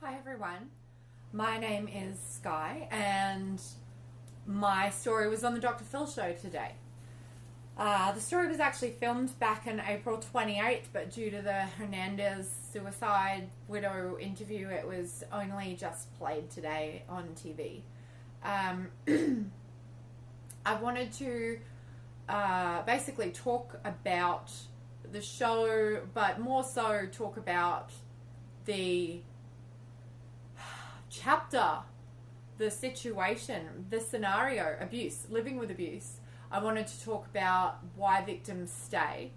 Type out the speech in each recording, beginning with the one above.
Hi everyone, my name is Sky and my story was on the Dr. Phil show today. The story was actually filmed back in April 28th, but due to the Hernandez suicide widow interview, it was only just played today on TV. I wanted to basically talk about the show, but more so talk about the chapter, the situation, the scenario, abuse, living with abuse. I wanted to talk about why victims stay.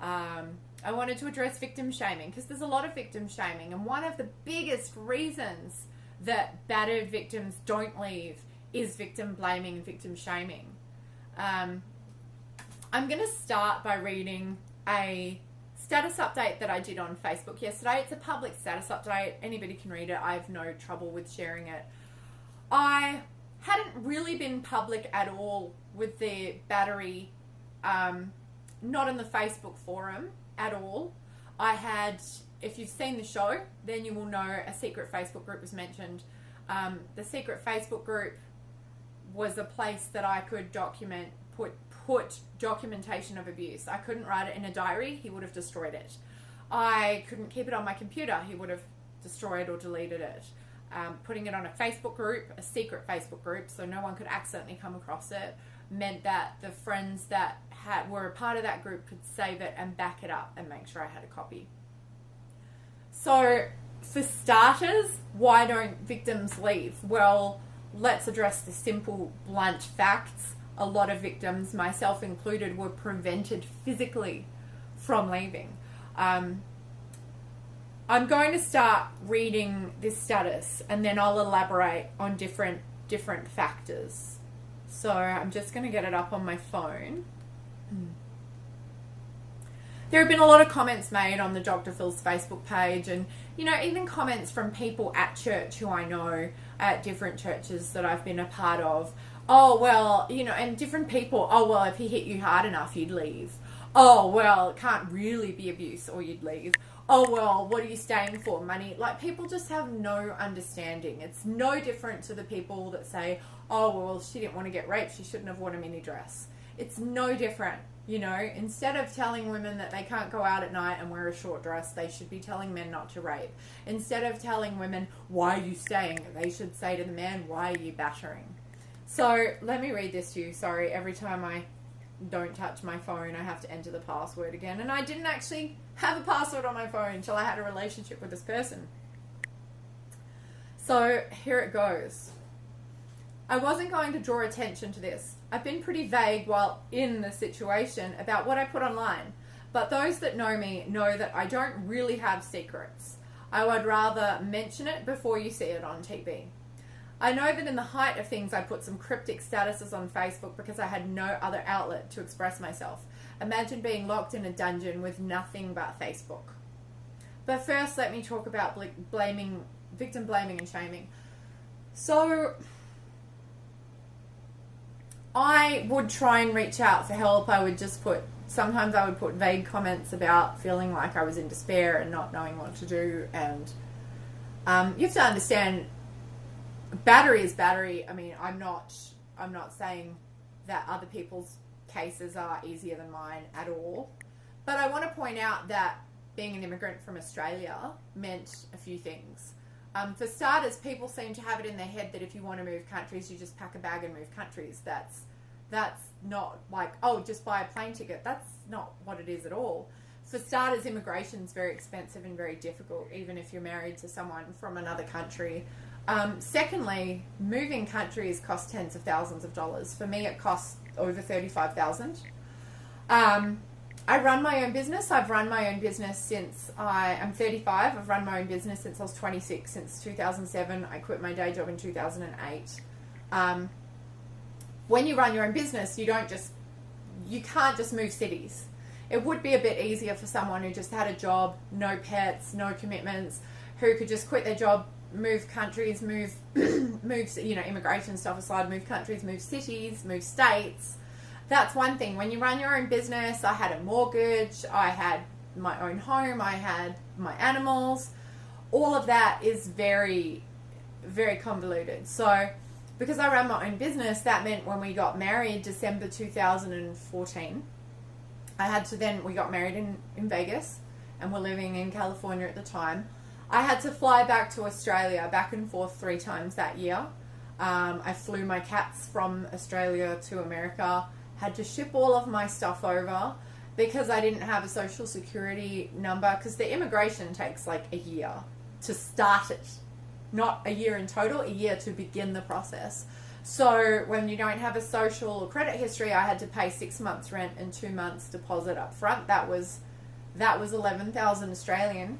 I wanted to address victim shaming because there's a lot of victim shaming, and one of the biggest reasons that battered victims don't leave is victim blaming and victim shaming. I'm going to start by reading a status update that I did on Facebook yesterday. It's a public status update. Anybody can read it. I have no trouble with sharing it. I hadn't really been public at all with the battery, not in the Facebook forum at all. I had, if you've seen the show, then you will know a secret Facebook group was mentioned. The secret Facebook group was a place that I could put documentation of abuse. I couldn't write it in a diary. He would have destroyed it. I couldn't keep it on my computer. He would have destroyed or deleted it. Putting it on a Facebook group, a secret Facebook group, so no one could accidentally come across it, meant that the friends that were a part of that group could save it and back it up and make sure I had a copy. So, for starters, why don't victims leave? Well, let's address the simple, blunt facts. A lot of victims, myself included, were prevented physically from leaving. I'm going to start reading this status and then I'll elaborate on different factors. So I'm just going to get it up on my phone. There have been a lot of comments made on the Dr. Phil's Facebook page, and even comments from people at church who I know, at different churches that I've been a part of. Oh, well, and different people, oh, well, if he hit you hard enough, you'd leave. Oh, well, it can't really be abuse or you'd leave. Oh, well, what are you staying for? Money? Like, people just have no understanding. It's no different to the people that say, oh, well, she didn't want to get raped. She shouldn't have worn a mini dress. It's no different. Instead of telling women that they can't go out at night and wear a short dress, they should be telling men not to rape. Instead of telling women, why are you staying? They should say to the man, why are you battering? So let me read this to you. Sorry, every time I don't touch my phone, I have to enter the password again. And I didn't actually have a password on my phone until I had a relationship with this person. So here it goes. I wasn't going to draw attention to this. I've been pretty vague while in the situation about what I put online. But those that know me know that I don't really have secrets. I would rather mention it before you see it on TV. I know that in the height of things I put some cryptic statuses on Facebook because I had no other outlet to express myself. Imagine being locked in a dungeon with nothing but Facebook. But first let me talk about victim blaming and shaming. So I would try and reach out for help. Sometimes I would put vague comments about feeling like I was in despair and not knowing what to do. And you have to understand, battery is battery. I mean, I'm not saying that other people's cases are easier than mine at all. But I want to point out that being an immigrant from Australia meant a few things. For starters, people seem to have it in their head that if you want to move countries, you just pack a bag and move countries. That's not like, oh, just buy a plane ticket. That's not what it is at all. For starters, immigration is very expensive and very difficult, even if you're married to someone from another country. Secondly, moving countries cost tens of thousands of dollars. For me, it costs over $35,000. I run my own business. I've run my own business since I'm 35. I've run my own business since I was 26, since 2007. I quit my day job in 2008. When you run your own business, you can't just move cities. It would be a bit easier for someone who just had a job, no pets, no commitments, who could just quit their job, move countries, move immigration stuff aside, move countries, move cities, move states. That's one thing. When you run your own business, I had a mortgage, I had my own home, I had my animals. all of that is very, very convoluted. So because I ran my own business, that meant when we got married, December 2014, we got married in Vegas, and we're living in California at the time. I had to fly back to Australia, back and forth 3 times that year. I flew my cats from Australia to America, had to ship all of my stuff over because I didn't have a social security number, because the immigration takes like a year to start it. Not a year in total, a year to begin the process. So when you don't have a social or credit history, I had to pay 6 months rent and 2 months deposit up front. That was 11,000 Australian,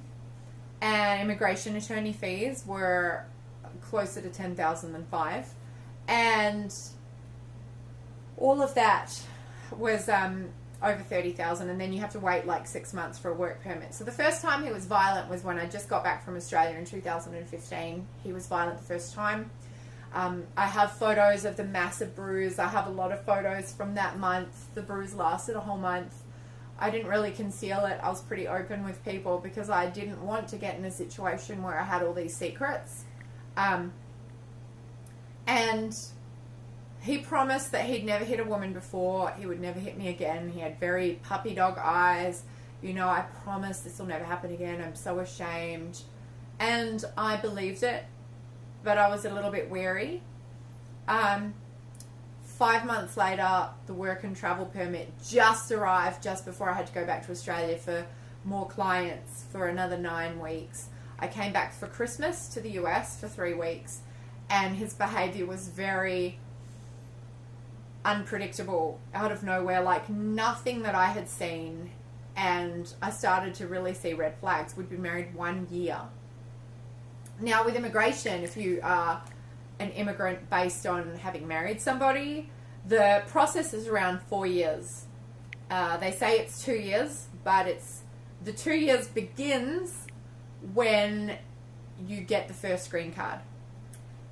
and immigration attorney fees were closer to 10,000 than 5, and all of that was over 30,000, and then you have to wait like 6 months for a work permit. So the first time he was violent was when I just got back from Australia in 2015. He was violent the first time. I have photos of the massive bruise. I have a lot of photos from that month. The bruise lasted a whole month. I didn't really conceal it. I was pretty open with people because I didn't want to get in a situation where I had all these secrets. And he promised that he'd never hit a woman before. He would never hit me again. He had very puppy dog eyes. You know, I promise this will never happen again. I'm so ashamed. And I believed it, but I was a little bit wary. 5 months later, the work and travel permit just arrived, just before I had to go back to Australia for more clients for another 9 weeks. I came back for Christmas to the US for 3 weeks, and his behavior was very unpredictable, out of nowhere, like nothing that I had seen. And I started to really see red flags. We'd been married 1 year. Now with immigration, if you are an immigrant based on having married somebody, the process is around 4 years. They say it's 2 years, but the 2 years begins when you get the first green card,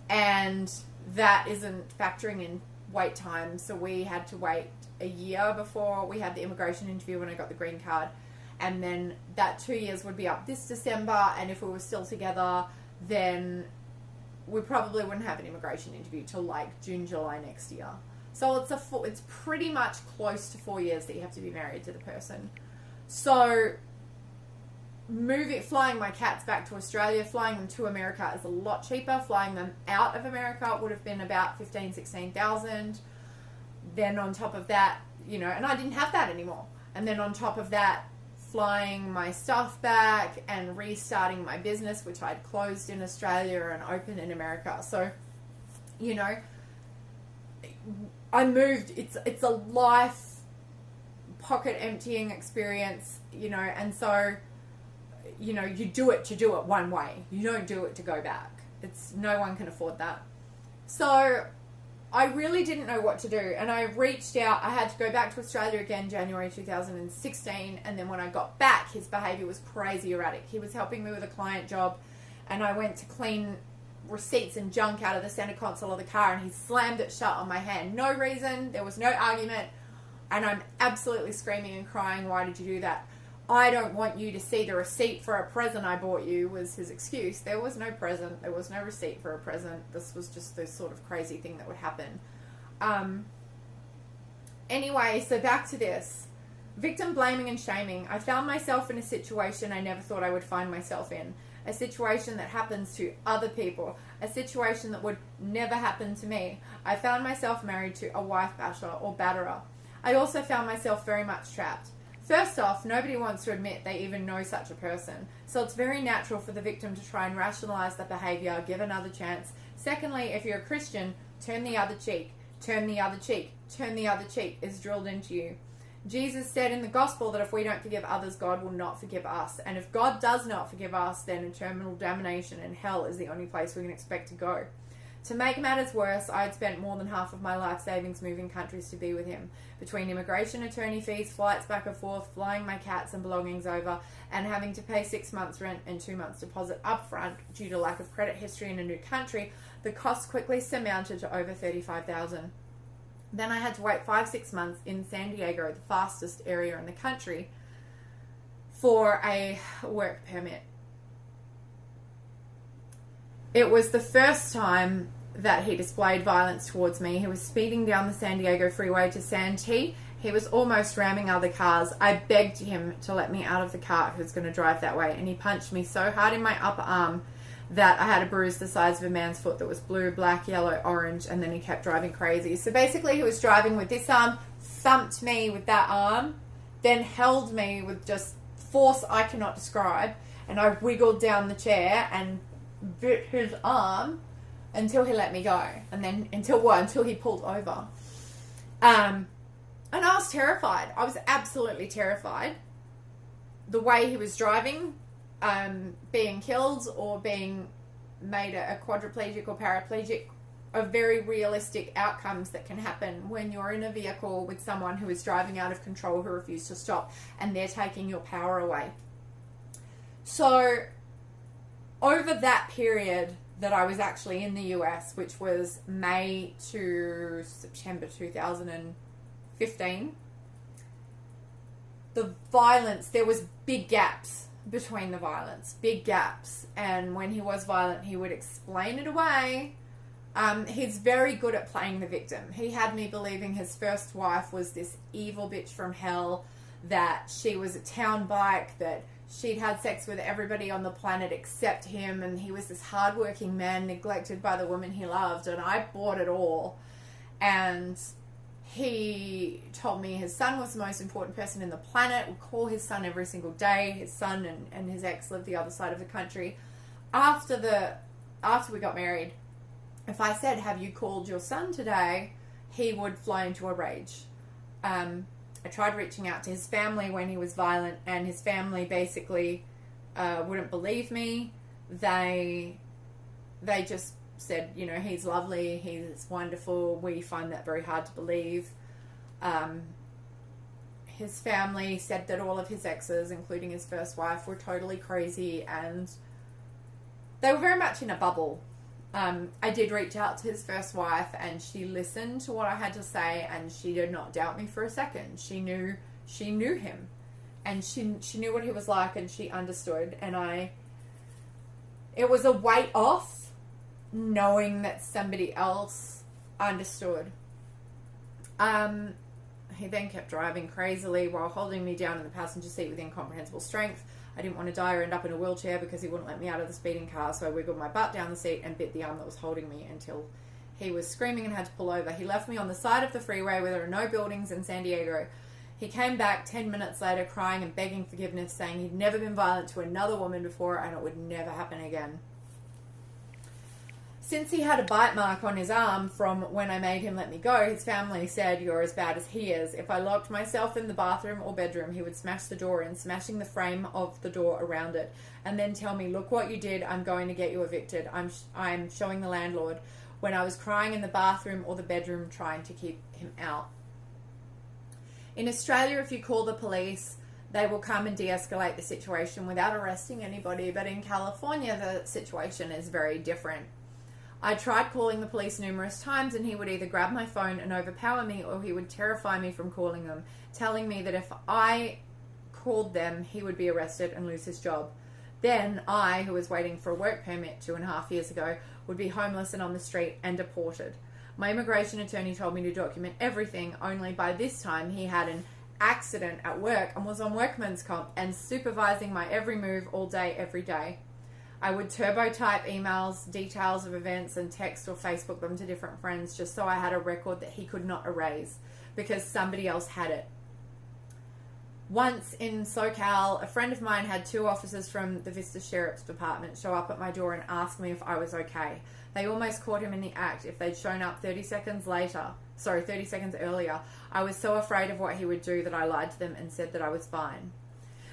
and that isn't factoring in wait time. So we had to wait a year before we had the immigration interview when I got the green card, and then that 2 years would be up this December, and if we were still together, then we probably wouldn't have an immigration interview till like June, July next year. So it's pretty much close to 4 years that you have to be married to the person. So flying my cats back to Australia, flying them to America is a lot cheaper. Flying them out of America would have been about 16,000. Then on top of that, you know, and I didn't have that anymore. And then on top of that, flying my stuff back and restarting my business, which I'd closed in Australia and opened in America. So, you know, I moved. It's a life pocket emptying experience, you know, and so, you know, you do it to do it one way. You don't do it to go back. No one can afford that. So I really didn't know what to do, and I reached out. I had to go back to Australia again January 2016, and then when I got back, his behavior was crazy erratic. He was helping me with a client job, and I went to clean receipts and junk out of the center console of the car, and he slammed it shut on my hand. No reason. There was no argument, and I'm absolutely screaming and crying, "Why did you do that?" "I don't want you to see the receipt for a present I bought you," was his excuse. There was no present. There was no receipt for a present. This was just this sort of crazy thing that would happen. Anyway, so back to this. Victim blaming and shaming. I found myself in a situation I never thought I would find myself in. A situation that happens to other people. A situation that would never happen to me. I found myself married to a wife basher or batterer. I also found myself very much trapped. First off, nobody wants to admit they even know such a person, so it's very natural for the victim to try and rationalize the behavior, give another chance. Secondly, if you're a Christian, turn the other cheek, turn the other cheek, turn the other cheek is drilled into you. Jesus said in the gospel that if we don't forgive others, God will not forgive us. And if God does not forgive us, then eternal damnation and hell is the only place we can expect to go. To make matters worse, I had spent more than half of my life savings moving countries to be with him. Between immigration attorney fees, flights back and forth, flying my cats and belongings over, and having to pay 6 months rent and 2 months deposit up front due to lack of credit history in a new country, the cost quickly surmounted to over $35,000. Then I had to wait 5-6 months in San Diego, the fastest area in the country, for a work permit. It was the first time that he displayed violence towards me. He was speeding down the San Diego freeway to Santee. He was almost ramming other cars. I begged him to let me out of the car who was going to drive that way, and he punched me so hard in my upper arm that I had a bruise the size of a man's foot that was blue, black, yellow, orange, and then he kept driving crazy. So basically he was driving with this arm, thumped me with that arm, then held me with just force I cannot describe, and I wiggled down the chair and bit his arm until he let me go, and then until he pulled over. And I was terrified. I was absolutely terrified. The way he was driving, being killed or being made a quadriplegic or paraplegic, are very realistic outcomes that can happen when you're in a vehicle with someone who is driving out of control, who refuse to stop, and they're taking your power away. So over that period that I was actually in the US, which was May to September 2015, the violence, there was big gaps between the violence, big gaps. And when he was violent, he would explain it away. He's very good at playing the victim. He had me believing his first wife was this evil bitch from hell, that she was a town bike, that she'd had sex with everybody on the planet except him, and he was this hardworking man neglected by the woman he loved, and I bought it all. And he told me his son was the most important person in the planet, would call his son every single day. His son and his ex lived the other side of the country. After we got married, if I said, "Have you called your son today?" he would fly into a rage. I tried reaching out to his family when he was violent, and his family basically wouldn't believe me. They just said, you know, he's lovely, he's wonderful. We find that very hard to believe. His family said that all of his exes, including his first wife, were totally crazy, and they were very much in a bubble. I did reach out to his first wife, and she listened to what I had to say, and she did not doubt me for a second. She knew him, and she knew what he was like, and she understood. And it was a weight off knowing that somebody else understood. He then kept driving crazily while holding me down in the passenger seat with incomprehensible strength. I didn't want to die or end up in a wheelchair because he wouldn't let me out of the speeding car, so I wiggled my butt down the seat and bit the arm that was holding me until he was screaming and had to pull over. He left me on the side of the freeway where there are no buildings in San Diego. He came back 10 minutes later crying and begging forgiveness, saying he'd never been violent to another woman before and it would never happen again. Since he had a bite mark on his arm from when I made him let me go, his family said, "You're as bad as he is." If I locked myself in the bathroom or bedroom, he would smash the door in, smashing the frame of the door around it, and then tell me, "Look what you did, I'm going to get you evicted. I'm showing the landlord," when I was crying in the bathroom or the bedroom trying to keep him out. In Australia, if you call the police, they will come and de-escalate the situation without arresting anybody, but in California, the situation is very different. I tried calling the police numerous times, and he would either grab my phone and overpower me, or he would terrify me from calling them, telling me that if I called them, he would be arrested and lose his job. Then I, who was waiting for a work permit 2.5 years ago, would be homeless and on the street and deported. My immigration attorney told me to document everything, only by this time he had an accident at work and was on workman's comp and supervising my every move all day, every day. I would turbo type emails, details of events, and text or Facebook them to different friends just so I had a record that he could not erase because somebody else had it. Once in SoCal, a friend of mine had 2 officers from the Vista Sheriff's Department show up at my door and ask me if I was okay. They almost caught him in the act if they'd shown up 30 seconds earlier. I was so afraid of what he would do that I lied to them and said that I was fine.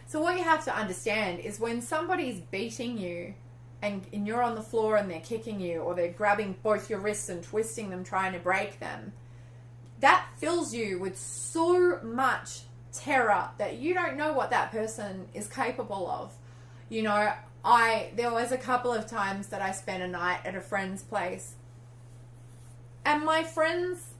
So what you have to understand is when somebody's beating you and you're on the floor and they're kicking you, or they're grabbing both your wrists and twisting them, trying to break them, that fills you with so much terror that you don't know what that person is capable of. You know, there was a couple of times that I spent a night at a friend's place, and my friends,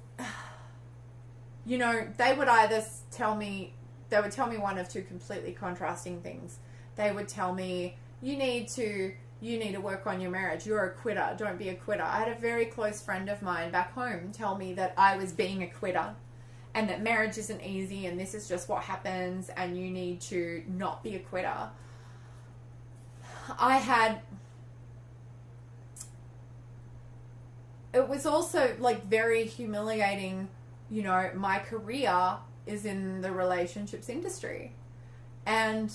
you know, they would either tell me one of two completely contrasting things. They would tell me, you need to, you need to work on your marriage. You're a quitter. Don't be a quitter. I had a very close friend of mine back home tell me that I was being a quitter and that marriage isn't easy and this is just what happens and you need to not be a quitter. It was also like very humiliating. You know, my career is in the relationships industry. And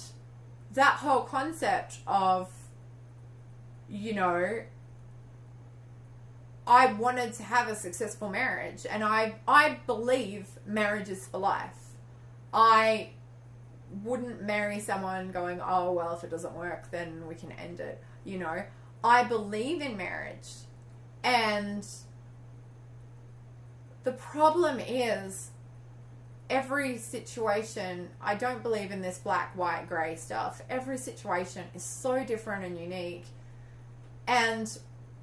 that whole concept of, you know, I wanted to have a successful marriage, and I believe marriage is for life. I wouldn't marry someone going, oh, well, if it doesn't work, then we can end it. You know, I believe in marriage. And the problem is, every situation, I don't believe in this black, white, grey stuff. Every situation is so different and unique. And,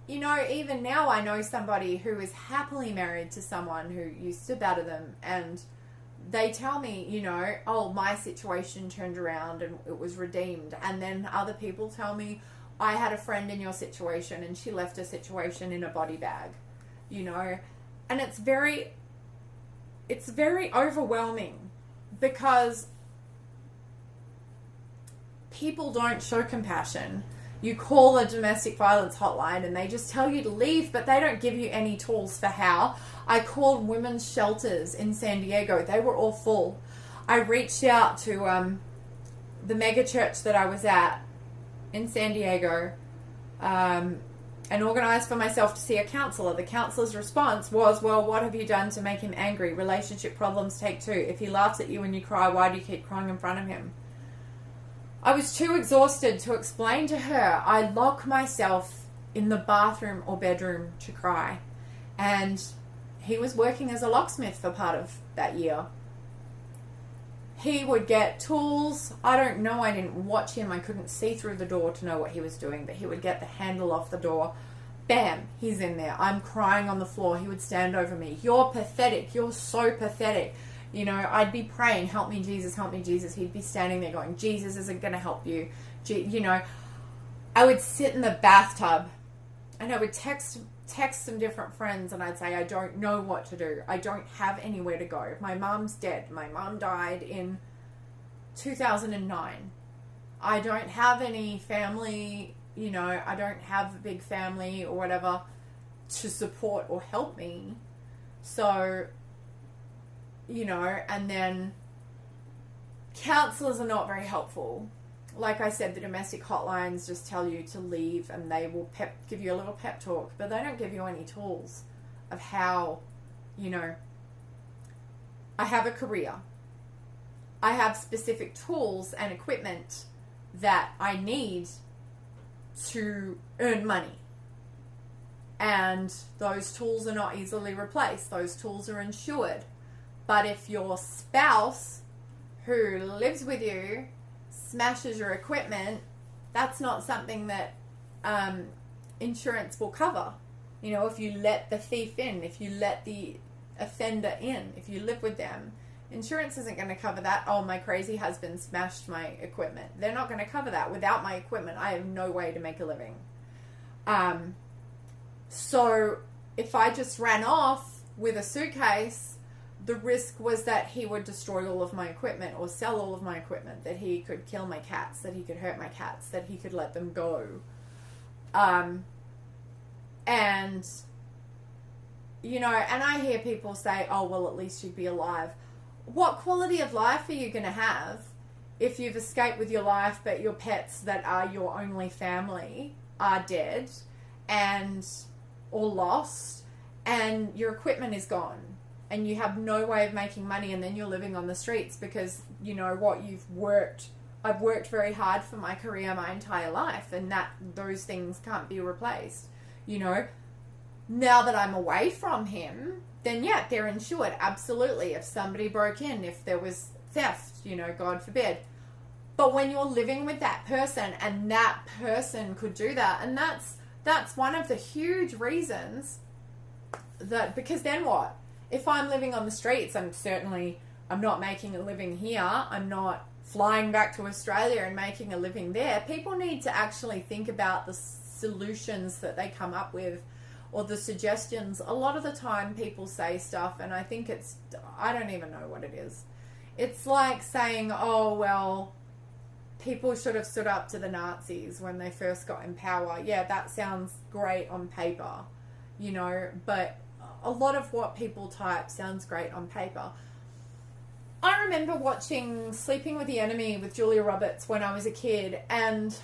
you know, even now I know somebody who is happily married to someone who used to batter them, and they tell me, you know, oh, my situation turned around and it was redeemed. And then other people tell me, I had a friend in your situation and she left her situation in a body bag, you know. And it's very overwhelming because people don't show compassion. You call a domestic violence hotline and they just tell you to leave, but they don't give you any tools for how. I called women's shelters in San Diego. They were all full. I reached out to the mega church that I was at in San Diego and organized for myself to see a counselor. The counselor's response was, well, what have you done to make him angry? Relationship problems take two. If he laughs at you when you cry, why do you keep crying in front of him? I was too exhausted to explain to her. I lock myself in the bathroom or bedroom to cry. And he was working as a locksmith for part of that year. He would get tools. I don't know. I didn't watch him. I couldn't see through the door to know what he was doing. But he would get the handle off the door. Bam, he's in there. I'm crying on the floor. He would stand over me. You're pathetic. You're so pathetic. You know, I'd be praying, help me, Jesus, help me, Jesus. He'd be standing there going, Jesus isn't going to help you. You know, I would sit in the bathtub and I would text some different friends and I'd say, I don't know what to do. I don't have anywhere to go. My mom's dead. My mom died in 2009. I don't have any family, you know, I don't have a big family or whatever to support or help me. So, you know, and then counselors are not very helpful. Like I said, the domestic hotlines just tell you to leave and they will give you a little pep talk, but they don't give you any tools of how, you know, I have a career. I have specific tools and equipment that I need to earn money. And those tools are not easily replaced. Those tools are insured. But if your spouse who lives with you smashes your equipment, that's not something that insurance will cover. You know, if you let the thief in, if you let the offender in, if you live with them, insurance isn't going to cover that. Oh, my crazy husband smashed my equipment. They're not going to cover that. Without my equipment, I have no way to make a living. So if I just ran off with a suitcase, the risk was that he would destroy all of my equipment or sell all of my equipment, that he could kill my cats, that he could hurt my cats, that he could let them go. And, you know, and I hear people say, oh, well, at least you'd be alive. What quality of life are you going to have if you've escaped with your life, but your pets that are your only family are dead and or lost, and your equipment is gone? And you have no way of making money, and then you're living on the streets because, you know what, I've worked very hard for my career my entire life, and those things can't be replaced. You know, now that I'm away from him, then yeah, they're insured, absolutely. If somebody broke in, if there was theft, you know, God forbid. But when you're living with that person and that person could do that, and that's one of the huge reasons that, because then what? If I'm living on the streets, I'm not making a living here. I'm not flying back to Australia and making a living there. People need to actually think about the solutions that they come up with or the suggestions. A lot of the time people say stuff and I think I don't even know what it is. It's like saying, oh, well, people should have stood up to the Nazis when they first got in power. Yeah, that sounds great on paper, you know, but a lot of what people type sounds great on paper. I remember watching Sleeping with the Enemy with Julia Roberts when I was a kid, and